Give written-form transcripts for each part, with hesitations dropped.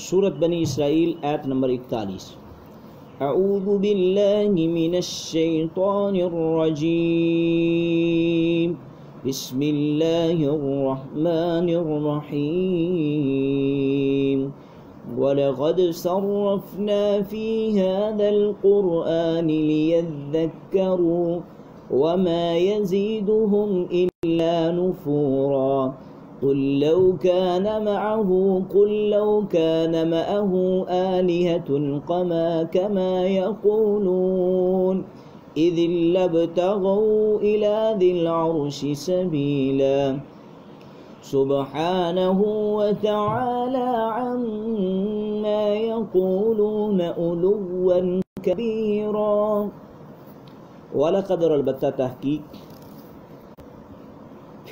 سورۃ بنی اسرائیل آیت نمبر 41۔ اعوذ باللہ من الشیطان الرجیم، بسم اللہ الرحمن الرحیم، وَلَقَدْ صَرَّفْنَا فِي هَذَا الْقُرْآنِ لِيَذَّكَّرُوا وَمَا يَزِيدُهُمْ إِلَّا نُفُورًا قُلْ لَوْ كَانَ مَعَهُ آلِهَةٌ كَمَا يَقُولُونَ إِذٍ لَابْتَغَوْا إِلَى ذِي الْعَرْشِ سَبِيلًا سبحانہ وتعالی عما یقولون علوا کبیرا۔ وَلَقَدْ اور البتہ تحقیق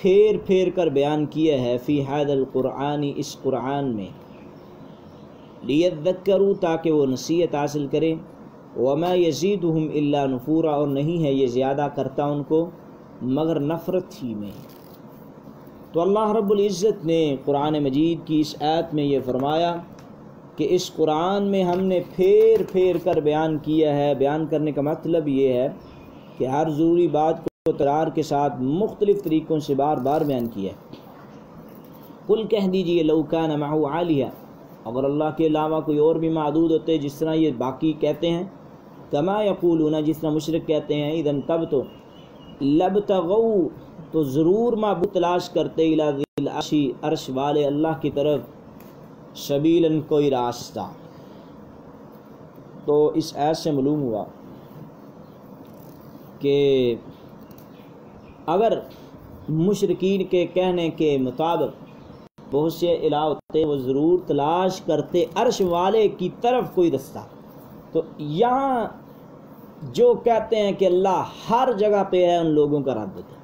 پھیر پھیر کر بیان کیا ہے فی ھذا القرآن اس قرآن میں، لیذکروا تاکہ وہ نصیحت حاصل کریں، وما یزیدہم الا نفورا اور نہیں ہے یہ زیادہ کرتا ان کو مگر نفرت ہی میں۔ تو اللہ رب العزت نے قرآن مجید کی اس آیت میں یہ فرمایا کہ اس قرآن میں ہم نے پھیر پھیر کر بیان کیا ہے۔ بیان کرنے کا مطلب یہ ہے کہ ہر ضروری بات کو تکرار کے ساتھ مختلف طریقوں سے بار بار بیان کیا ہے۔ قل کہہ دیجئے لو کان معہ آلہہ، اگر اللہ کے علاوہ کوئی اور بھی معدود ہوتے جس طرح یہ باقی کہتے ہیں، کما یقولون جس طرح مشرک کہتے ہیں، اذن تب تو لبتغوا تو ضرور معبود تلاش کرتے الی ذی العرش عرش والے اللہ کی طرف سبیلاً کوئی راستہ۔ تو اس آیت سے معلوم ہوا کہ اگر مشرکین کے کہنے کے مطابق بہت سے الہ ہوتے وہ ضرور تلاش کرتے عرش والے کی طرف کوئی رستہ، تو یہاں جو کہتے ہیں کہ اللہ ہر جگہ پہ ہے ان لوگوں کا رد ہوتا ہے۔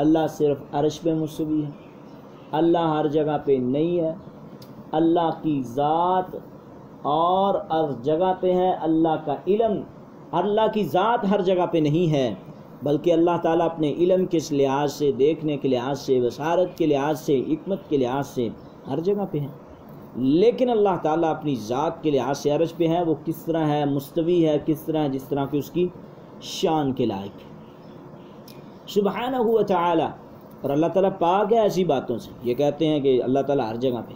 اللہ صرف عرش پہ مستوی ہے، اللہ ہر جگہ پہ نہیں ہے، اللہ کی ذات اور ہر جگہ پہ ہے، اللہ کا علم، اللہ کی ذات ہر جگہ پہ نہیں ہے بلکہ اللہ تعالیٰ اپنے علم کے لحاظ سے، دیکھنے کے لحاظ سے، بصارت کے لحاظ سے، حکمت کے لحاظ سے ہر جگہ پہ ہے، لیکن اللہ تعالیٰ اپنی ذات کے لحاظ سے عرش پہ ہے۔ وہ کس طرح ہے، مستوی ہے کس طرح، جس طرح کہ اس کی شان کے لائق ہے سبحانہ و تعالی، اور اللہ تعالیٰ پاک ہے ایسی باتوں سے۔ یہ کہتے ہیں کہ اللہ تعالیٰ ہر جگہ پہ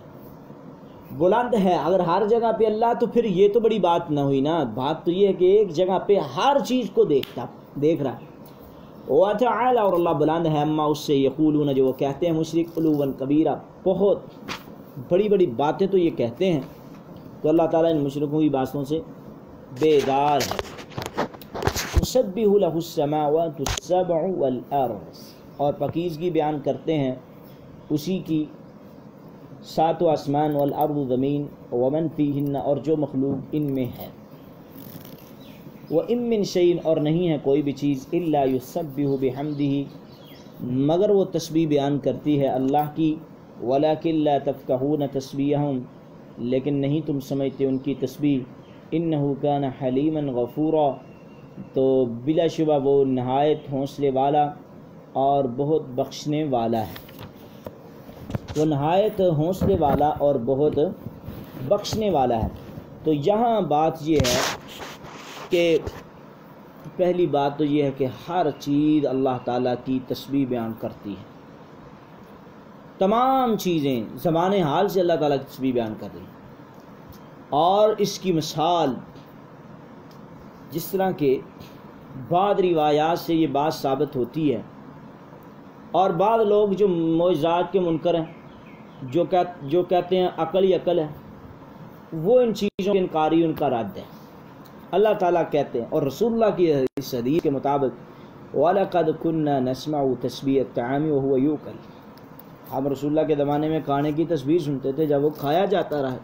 بلند ہے، اگر ہر جگہ پہ اللہ تو پھر یہ تو بڑی بات نہ ہوئی نا، بات تو یہ ہے کہ ایک جگہ پہ ہر چیز کو دیکھ رہا ہے۔ وتعالی اور اللہ بلند ہے اما اس سے یقولون جو وہ کہتے ہیں مشرک، علوا کبیرہ بہت بڑی بڑی باتیں تو یہ کہتے ہیں۔ تو اللہ تعالیٰ ان مشرکوں کی باتوں سے بیدار ہے۔ تسبح له السماوات السبع والارض، اور پاکیزگی بیان کرتے ہیں اسی کی ساتوں آسمان، والارض زمین، ومن فیہن اور جو مخلوق ان میں ہے، وَإِن مِّن شَيْءٍ اور نہیں ہے کوئی بھی چیز إِلَّا يُسَبِّحُ بِحَمْدِهِ مگر وہ تسبیح بیان کرتی ہے اللہ کی، وَلَكِن لَا تَفْقَهُونَ تَسْبِيحَهُمْ لیکن نہیں تم سمجھتے ان کی تسبیح، إِنَّهُ كَانَ حَلِيمًا غَفُورًا تو بلا شبہ وہ نہایت حوصلے والا اور بہت بخشنے والا ہے، وہ نہایت حوصلے والا اور بہت بخشنے والا ہے۔ تو یہاں بات یہ ہے کہ پہلی بات تو یہ ہے کہ ہر چیز اللہ تعالیٰ کی تسبیح بیان کرتی ہے، تمام چیزیں زبان حال سے اللہ تعالیٰ کی تسبیح بیان کر رہی ہیں۔ اور اس کی مثال جس طرح کہ بعض روایات سے یہ بات ثابت ہوتی ہے، اور بعض لوگ جو معجزات کے منکر ہیں، جو کہتے ہیں عقل ہی عقل ہے، وہ ان چیزوں کے انکاری ان کا رد ہے۔ اللہ تعالیٰ کہتے ہیں اور رسول اللہ کی اس حدیث کے مطابق وَلَقَدْ كُنَّا نَسْمَعُ تَسْبِيحَ الطَّعَامِ وَهُوَ يُؤْكَلُ، ہم رسول اللہ کے زمانے میں کھانے کی تسبیح سنتے تھے جب وہ کھایا جاتا رہا۔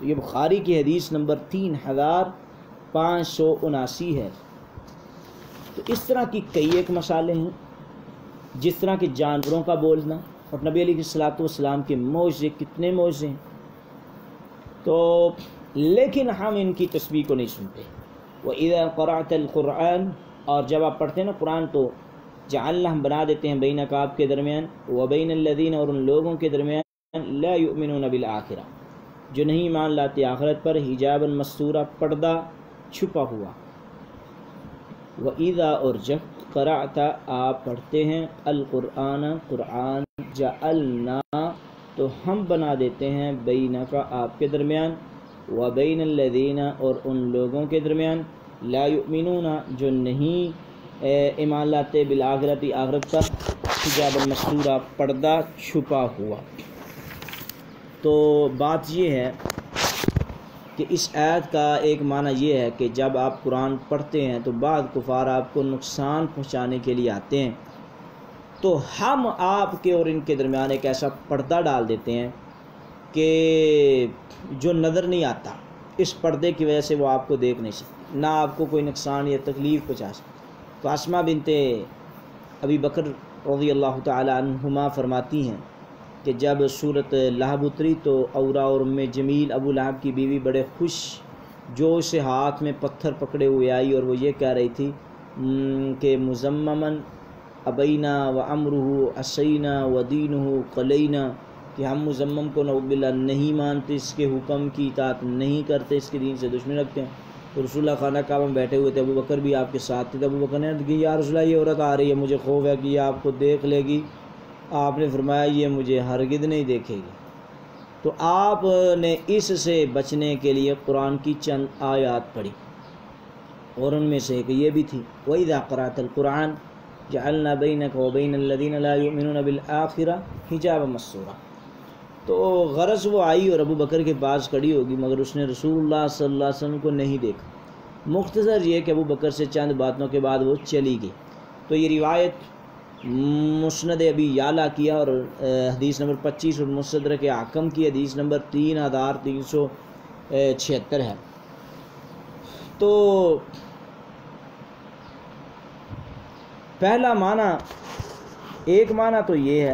یہ بخاری کی حدیث نمبر 3579 ہے۔ تو اس طرح کی کئی ایک مسائل ہیں، جس طرح کہ جانوروں کا بولنا، اور نبی علیہ الصلوۃ والسلام کے معجزے، کتنے معجزے ہیں، تو لیکن ہم ان کی تسبیح کو نہیں سنتے۔ وَإِذَا قَرَأْتَ الْقُرْآنَ اور جب آپ پڑھتے ہیں نا قرآن تو جعلنا ہم بنا دیتے ہیں بینک آپ کے درمیان، وبین الذین اور ان لوگوں کے درمیان لا یؤمنون بالآخرہ جو نہیں مان لاتے آخرت پر، حجابا مستورا پردہ چھپا ہوا۔ وَإِذَا اور جب قرأت آپ پڑھتے ہیں القرآن قرآن، جعلنا تو ہم بنا دیتے ہیں بینک آپ کے درمیان، وبین الذین اور ان لوگوں کے درمیان، لا یؤمنون جو نہیں ایمان لاتے بالآخرت آخرت پر، حجابا مستورا پردہ چھپا ہوا۔ تو بات یہ ہے کہ اس آیت کا ایک معنی یہ ہے کہ جب آپ قرآن پڑھتے ہیں تو بعض کفار آپ کو نقصان پہنچانے کے لیے آتے ہیں، تو ہم آپ کے اور ان کے درمیان ایک ایسا پردہ ڈال دیتے ہیں کہ جو نظر نہیں آتا، اس پردے کی وجہ سے وہ آپ کو دیکھ نہیں سکتے، نہ آپ کو کوئی نقصان یا تکلیف پہنچا سکتے۔ تو اسماء بنت ابی بکر رضی اللہ تعالی عنہما فرماتی ہیں کہ جب سورۃ لہب اتری تو اورا اور ام جمیل ابو لہب کی بیوی بڑے خوش جوش سے ہاتھ میں پتھر پکڑے ہوئے آئی، اور وہ یہ کہہ رہی تھی کہ مزممن ابینا و امرہ اسینا و دینہ قلینا، کہ ہم مزمم کو نعوذ باللہ نہیں مانتے، اس کے حکم کی اطاعت نہیں کرتے، اس کے دین سے دشمنی رکھتے ہیں۔ تو رسول اللہ خانہ کعبہ میں بیٹھے ہوئے تھے، ابو بکر بھی آپ کے ساتھ تھے، تو ابو بکر نے کہا یا رسول اللہ یہ عورت آ رہی ہے، مجھے خوف ہے کہ یہ آپ کو دیکھ لے گی۔ آپ نے فرمایا یہ مجھے ہرگز نہیں دیکھے گی۔ تو آپ نے اس سے بچنے کے لیے قرآن کی چند آیات پڑھی، اور ان میں سے ایک یہ بھی تھی وَإِذَا قَرَأْتَ الْقُرْآنَ جَعَلْنَا بَيْنَكَ وَبَيْنَ الَّذِينَ لَا يُؤْمِنُونَ بِالْآخِرَةِ حِجَابًا مَسْتُورًا۔ تو غرض وہ آئی اور ابو بکر کے پاس کھڑی ہوگی، مگر اس نے رسول اللہ صلی اللہ علیہ وسلم کو نہیں دیکھا۔ مختصر یہ کہ ابو بکر سے چند باتوں کے بعد وہ چلی گئی۔ تو یہ روایت مسند ابی یعلا کیا، اور حدیث نمبر 25، اور مستدرک حاکم کی حدیث نمبر 3376 ہے۔ تو پہلا معنی، ایک معنی تو یہ ہے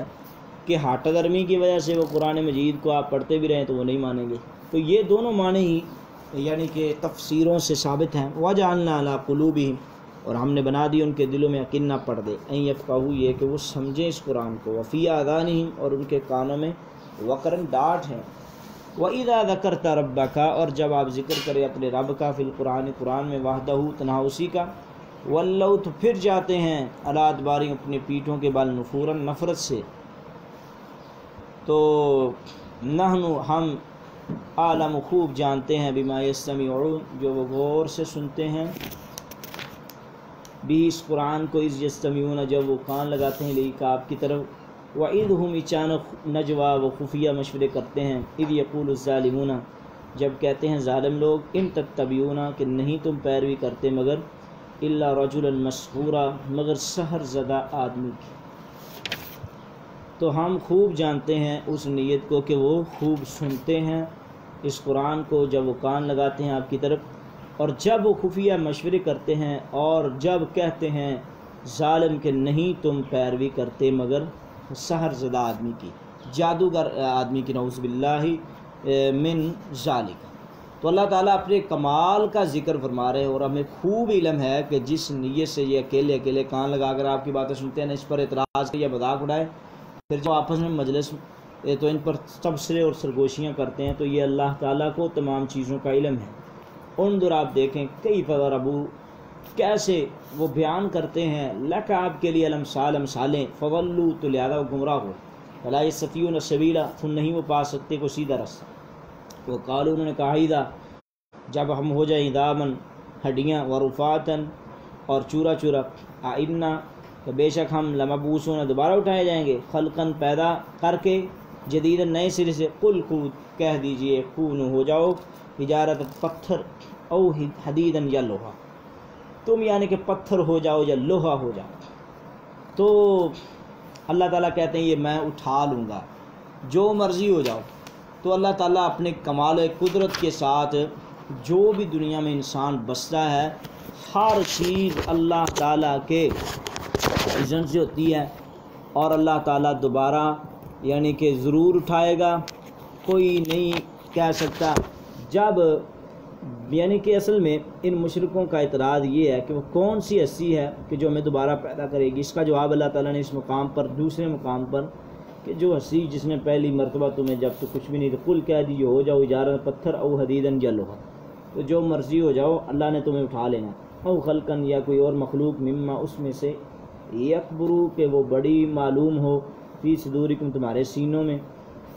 کہ ہاٹ گرمی کی وجہ سے وہ قرآن مجید کو آپ پڑھتے بھی رہیں تو وہ نہیں مانیں گے۔ تو یہ دونوں معنی ہی یعنی کہ تفسیروں سے ثابت ہیں۔ وَجَعَلْنَا عَلَىٰ قُلُوبِهِمْ، اور ہم نے بنا دی ان کے دلوں میں اکنہ پڑھ دے، ان یفقہوا یہ کہ وہ سمجھیں اس قرآن کو، وفی آذانہم اور ان کے کانوں میں وقرن ڈانٹ ہے۔ وَإِذَا ذَكَرْتَ رَبَّكَ اور جب آپ ذکر کریں اپنے رب کا، فی القرآن قرآن میں، وحدہ تنہا اسی کا، وَلَّوْا تو پھر جاتے ہیں، عَلَىٰ أَدْبَارِهِمْ اپنے پیٹھوں کے بل، نفورا نفرت سے۔ تو نحن ہم عالم خوب جانتے ہیں، بما یستمعون جو وہ غور سے سنتے ہیں، بھی اس قرآن کو، اذ یستمعون جب وہ کان لگاتے ہیں، لیک آپ کی طرف، وَإِذْ هُمْ اچانک نجوا وہ خفیہ مشورے کرتے ہیں، اذ یقول الظالمون جب کہتے ہیں ظالم لوگ، ان تتبعون کہ نہیں تم پیروی کرتے مگر الا رجلا مسحورا مگر سحر زدہ آدمی کی۔ تو ہم خوب جانتے ہیں اس نیت کو کہ وہ خوب سنتے ہیں اس قرآن کو جب وہ کان لگاتے ہیں آپ کی طرف، اور جب وہ خفیہ مشورے کرتے ہیں، اور جب کہتے ہیں ظالم کہ نہیں تم پیروی کرتے مگر سحر زدہ آدمی کی، جادوگر آدمی کی، نعوذ باللہ من ذالک۔ تو اللہ تعالیٰ اپنے کمال کا ذکر فرما رہے ہیں، اور ہمیں خوب علم ہے کہ جس نیت سے یہ اکیلے کان لگا کر آپ کی باتیں سنتے ہیں، اس پر اعتراض یا مذاق اڑائے، پھر جو آپس میں مجلس تو ان پر تبصرے اور سرگوشیاں کرتے ہیں، تو یہ اللہ تعالیٰ کو تمام چیزوں کا علم ہے۔ انظر آپ دیکھیں کیف ضربوا کیسے وہ بیان کرتے ہیں، لک آپ کے لیے الامثال مثالیں، فضلوا تو لہذا وہ گمراہ ہو، فلا یستطیعون سبیلا تو نہیں وہ پا سکتے کوئی سیدھا رستہ۔ وہ قالوا انہوں نے کہا اذا جب ہم ہو جائیں دامن ہڈیاں، ورفاتن اور چورا چورا، آئنا کہ بے شک ہم لمبعوثون دوبارہ اٹھائے جائیں گے، خلقن پیدا کر کے، جدید نئے سرے سے، قل کہہ دیجئے کونوا ہو جاؤ، حجارت پتھر، او حدیدن یا لوہا، تم یعنی کہ پتھر ہو جاؤ یا لوہا ہو جاؤ۔ تو اللہ تعالیٰ کہتے ہیں یہ میں اٹھا لوں گا، جو مرضی ہو جاؤ۔ تو اللہ تعالیٰ اپنے کمال قدرت کے ساتھ جو بھی دنیا میں انسان بستا ہے، ہر چیز اللہ تعالیٰ کے اذن سے ہوتی ہے، اور اللہ تعالیٰ دوبارہ یعنی کہ ضرور اٹھائے گا، کوئی نہیں کہہ سکتا۔ جب یعنی کہ اصل میں ان مشرکوں کا اعتراض یہ ہے کہ وہ کون سی ہستی ہے کہ جو ہمیں دوبارہ پیدا کرے گی۔ اس کا جواب اللہ تعالیٰ نے اس مقام پر، دوسرے مقام پر کہ جو ہنسی جس نے پہلی مرتبہ تمہیں جب تو کچھ بھی نہیں تھا، قل کہہ دیجیے ہو جاؤ اجارہ پتھر او حدیدن جلوہا، تو جو مرضی ہو جاؤ اللہ نے تمہیں اٹھا لینا، او خلقن یا کوئی اور مخلوق مما اس میں سے یکبرو کہ وہ بڑی معلوم ہو فی صدورکم تمہارے سینوں میں،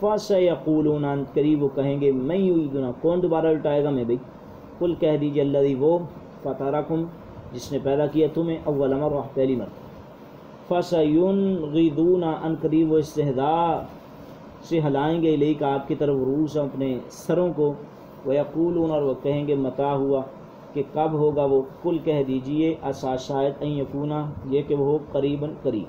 فَسَيَقُولُونَ ان قریب وہ کہیں گے میں یعیدنا کون دوبارہ اٹھائے گا میں بھئی، قل کہہ دیجیے الذی وہ فطرکم جس نے پیدا کیا تمہیں اول مرہ پہلی مرتبہ، فَسَيُنْغِضُونَ ان قریب وہ استہزاء سے ہلائیں گے الیک آپ کی طرف رؤوس اپنے سروں کو، وَيَقُولُونَ اور وہ کہیں گے متى ہوا کہ کب ہوگا وہ، قل کہہ دیجئے عسیٰ شاید ان یکونا یہ کہ وہ ہو قریباً قریب،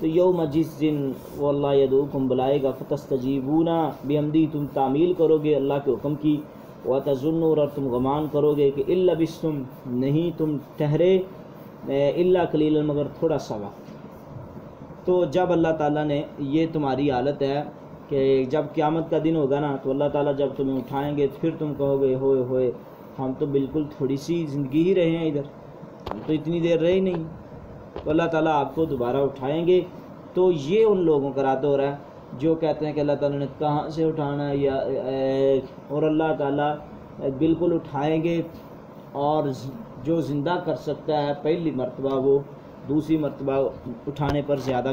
تو یوم جس دن وہ اللہ یدعوکم بلائے گا فتستجیبون بحمدہ تم تعمیل کرو گے اللہ کے حکم کی، وتظنون اور تم گمان کرو گے کہ الا لبثتم نہیں تم ٹھہرے الا قلیلا مگر تھوڑا سا وقت۔ تو جب اللہ تعالیٰ نے یہ تمہاری حالت ہے کہ جب قیامت کا دن ہوگا نا تو اللہ تعالیٰ جب تمہیں اٹھائیں گے پھر تم کہو گے ہوئے ہوئے ہم تو بالکل تھوڑی سی زندگی ہی رہے ہیں ادھر، ہم تو اتنی دیر رہے ہی نہیں، تو اللہ تعالیٰ آپ کو دوبارہ اٹھائیں گے۔ تو یہ ان لوگوں کا رد ہو رہا ہے جو کہتے ہیں کہ اللہ تعالیٰ نے کہاں سے اٹھانا ہے، یا اور اللہ تعالیٰ بالکل اٹھائیں گے، اور جو زندہ کر سکتا ہے پہلی مرتبہ وہ دوسری مرتبہ اٹھانے پر زیادہ